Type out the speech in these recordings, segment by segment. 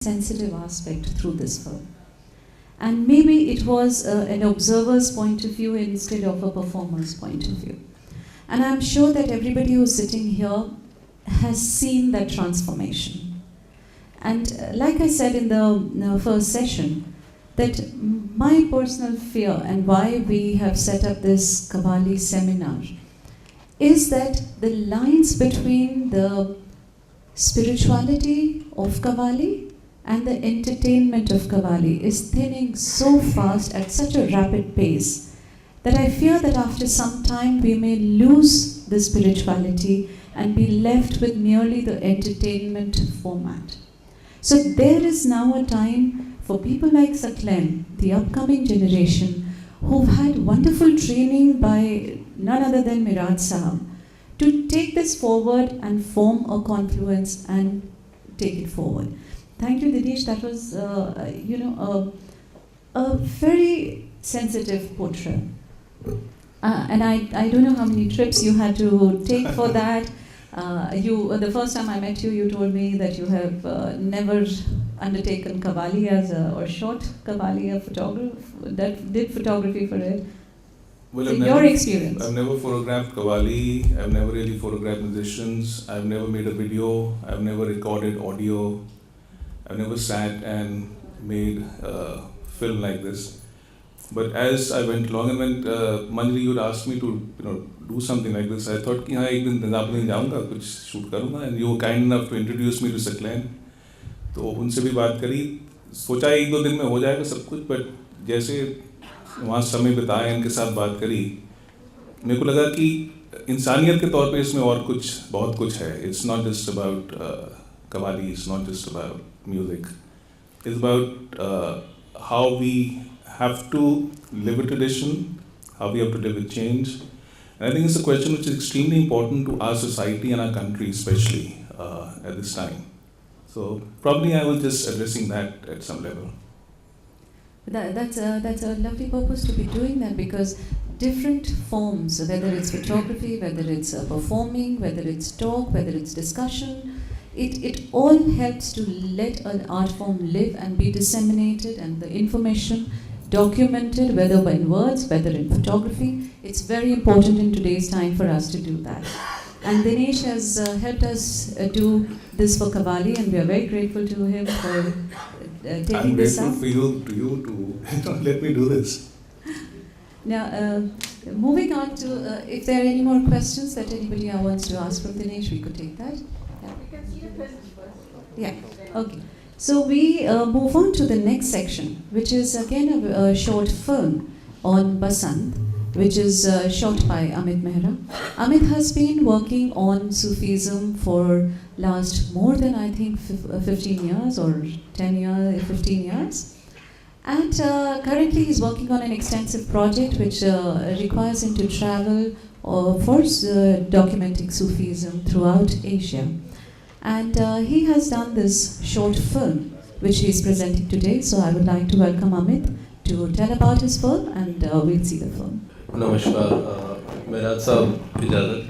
sensitive aspect through this film. And maybe it was an observer's point of view instead of a performer's point of view. And I'm sure that everybody who's sitting here has seen that transformation. And like I said in the first session, that my personal fear and why we have set up this Qawwali seminar is that the lines between the spirituality of Qawwali and the entertainment of Qawwali is thinning so fast at such a rapid pace that I fear that after some time we may lose the spirituality and be left with merely the entertainment format. So there is now a time for people like Saklen, the upcoming generation, who've had wonderful training by none other than Mehra Sahab, to take this forward and form a confluence and take it forward. Thank you, Dinesh. That was, a very sensitive portrait. And I don't know how many trips you had to take for that. The first time I met you, you told me that you have never undertaken Qawwali or shot Qawwali, a photographer that did photography for it. Well, so your experience. I've never photographed Qawwali. I've never really photographed musicians. I've never made a video. I've never recorded audio. I've never sat and made a film like this. But as I went along and when Manjari, you asked me to do something like this, I thought कि हाँ एक दिन पंजाब में जाऊँगा कुछ shoot करूँगा, and you were kind enough to introduce me to Saklen. तो उनसे भी बात करी, सोचा एक दो दिन में हो जाएगा सब कुछ, but जैसे वहाँ समय बिताया इनके साथ बात करी, मेरे को लगा कि इंसानियत के तौर पे इसमें और कुछ बहुत कुछ है. It's not just about Qawwali, it's not just about music. It's about how we have to live a tradition, how we have to live with change. And I think it's a question which is extremely important to our society and our country, especially at this time. So probably I was just addressing that at some level. That's a lovely purpose to be doing that, because different forms, whether it's photography, whether it's performing, whether it's talk, whether it's discussion, it all helps to let an art form live and be disseminated, and the information documented, whether in words, whether in photography. It's very important in today's time for us to do that. And Dinesh has helped us do this for Qawwali, and we are very grateful to him for taking this up. I'm grateful to you to let me do this. Now, moving on to, if there are any more questions that anybody wants to ask from Dinesh, we could take that. Yeah. We can see the questions first. Yeah, okay. So we move on to the next section, which is again a short film on Basant, which is shot by Amit Mehra. Amit has been working on Sufism for last more than, I think, 15 years or 10 years, 15 years. And currently he's working on an extensive project which requires him to travel for documenting Sufism throughout Asia. And he has done this short film which he is presenting today. So I would like to welcome Amit to tell about his film, and we'll see the film. Namaskar, Mehra Sahab, ijazat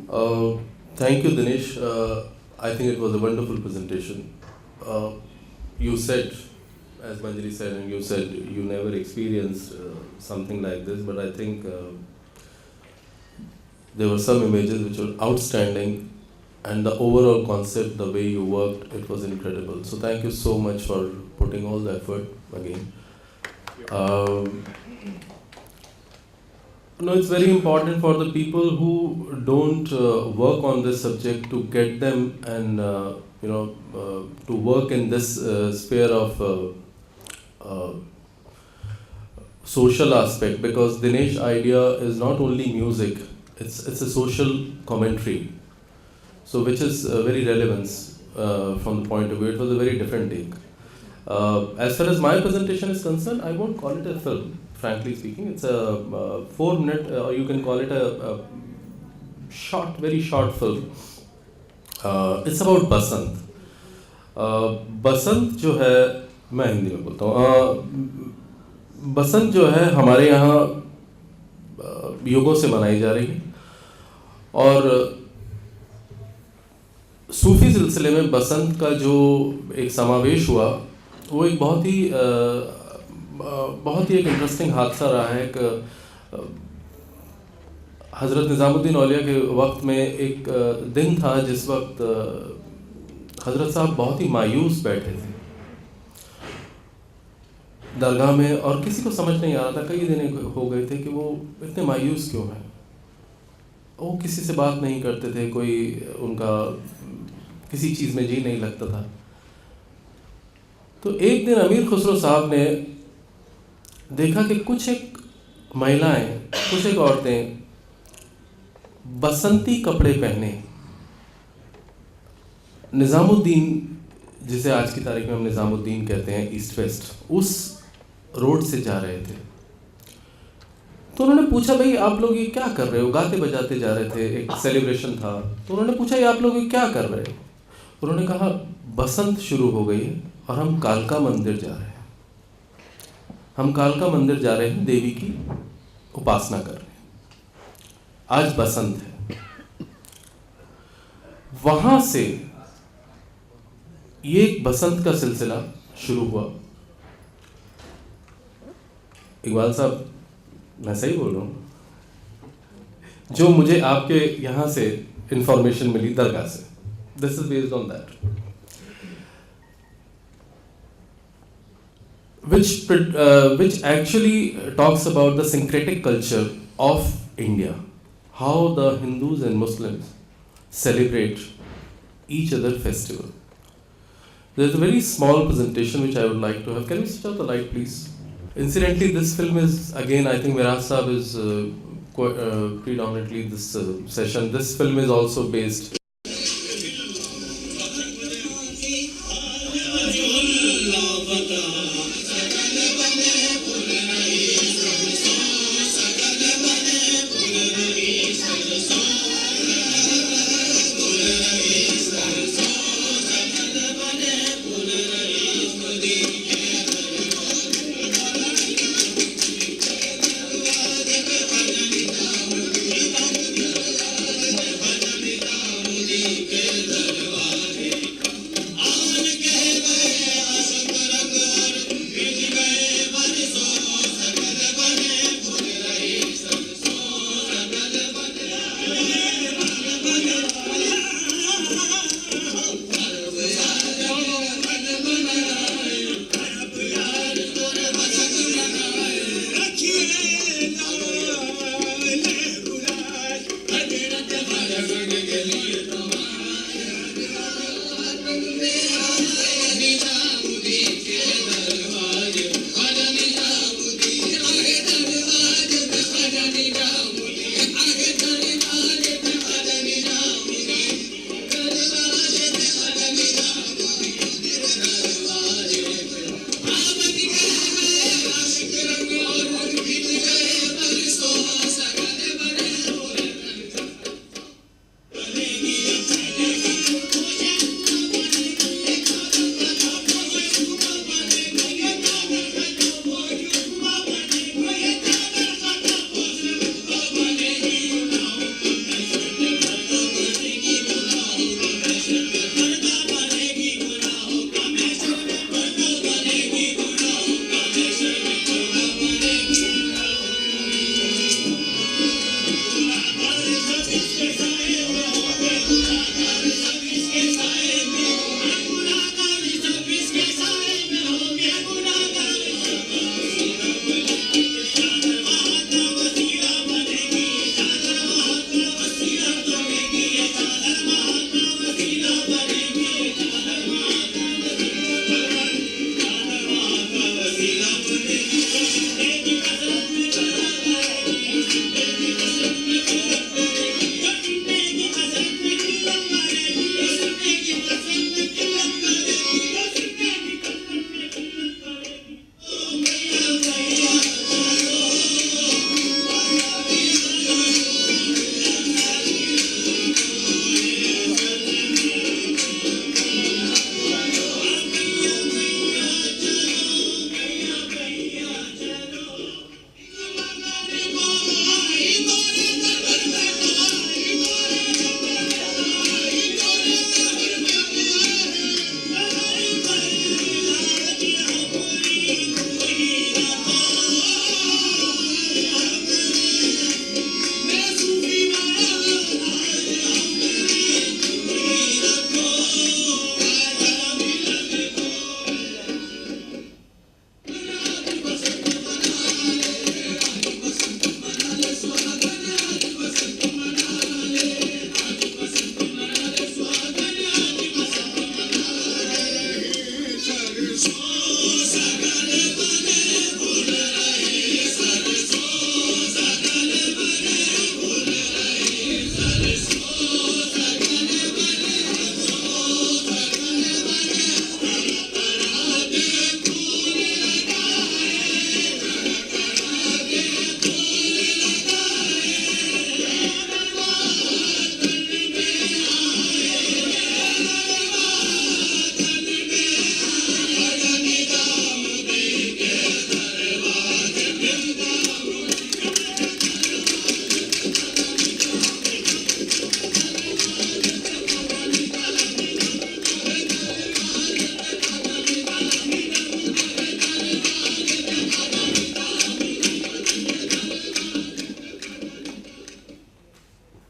hai. Thank you, Dinesh. I think it was a wonderful presentation. You said, as Manjari said, and you said you never experienced something like this, but I think there were some images which were outstanding, and the overall concept, the way you worked, it was incredible. So thank you so much for putting all the effort again. It's very important for the people who don't work on this subject to get them and to work in this sphere of social aspect, because Dinesh's idea is not only music, it's a social commentary. So which is very relevant from the point of view. It was a very different take. As far as my presentation is concerned, I won't call it a film, frankly speaking. It's a 4-minute, or you can call it a very short film. It's about Basant. Basant जो है, मैं हिंदी में बोलता हूँ, बसंत जो है हमारे यहाँ युगों से मनाई जा रही है, और सूफी सिलसिले में बसंत का जो एक समावेश हुआ वो एक बहुत ही एक इंटरेस्टिंग हादसा रहा है। एक हज़रत निज़ामुद्दीन औलिया के वक्त में एक दिन था जिस वक्त हज़रत साहब बहुत ही मायूस बैठे थे दरगाह में, और किसी को समझ नहीं आ रहा था, कई दिन हो गए थे कि वो इतने मायूस क्यों हैं। वो किसी से बात नहीं करते थे, कोई उनका किसी चीज़ में जी नहीं लगता था। तो एक दिन अमीर खुसरो साहब ने देखा कि कुछ एक महिलाएं, कुछ एक औरतें बसंती कपड़े पहने निज़ामुद्दीन, जिसे आज की तारीख में हम निज़ामुद्दीन कहते हैं, ईस्ट वेस्ट, उस रोड से जा रहे थे। तो उन्होंने पूछा, भाई आप लोग ये क्या कर रहे हो? गाते बजाते जा रहे थे, एक सेलिब्रेशन था। तो उन्होंने पूछा, ये आप लोग ये क्या कर रहे हो? उन्होंने कहा, बसंत शुरू हो गई है और हम कालका मंदिर जा रहे हैं। हम कालका मंदिर जा रहे हैं, देवी की उपासना कर रहे हैं, आज बसंत है। वहां से ये एक बसंत का सिलसिला शुरू हुआ। इकबाल साहब, मैं सही बोल रहा हूँ? जो मुझे आपके यहाँ से इंफॉर्मेशन मिली दरगाह से, this is based on that, which actually talks about the syncretic culture of India, how the Hindus and Muslims celebrate each other festival. There's a very small presentation which I would like to have. Can we switch off the light, please? Incidentally, this film is, again, I think Mehra Sahab is predominantly this session. This film is also based.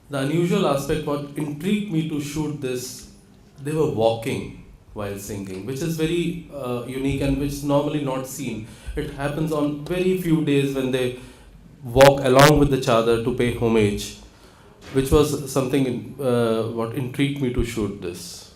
The unusual aspect, what intrigued me to shoot this, they were walking while singing, which is very unique and which is normally not seen. It happens on very few days when they walk along with the chadar to pay homage, which was something what intrigued me to shoot this.